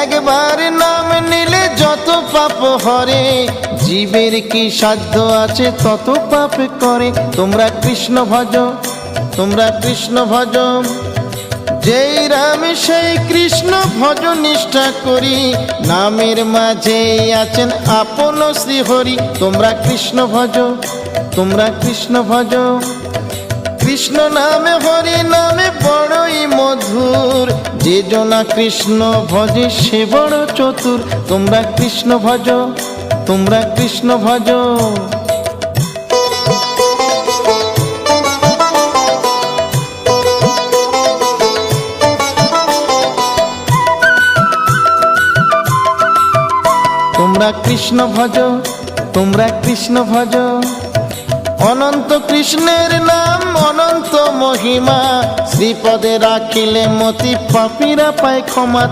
একবার নাম নিলে যত পাপ হরে, জীবের কি সাধ্য আছে তত পাপ করে। তোমরা কৃষ্ণ ভজ, তোমরা কৃষ্ণ ভজ, যেই রাম সেই কৃষ্ণ ভজ নিষ্ঠা করি, নামের মাঝে আছেন আপন শ্রীহরি। তোমরা কৃষ্ণ ভজ, তোমরা কৃষ্ণ ভজ, কৃষ্ণ নামে হরি নামে বড়ই মধুর, যে জনা কৃষ্ণ ভজে সে বড় চতুর। তোমরা কৃষ্ণ ভজ, তোমরা কৃষ্ণ ভজ। তোমরা কৃষ্ণ ভজ, তোমরা কৃষ্ণ ভজ, অনন্ত কৃষ্ণের নাম অনন্ত মহিমা, শ্রীপদে রাখিলে মতি পাপীরা পায় ক্ষমা।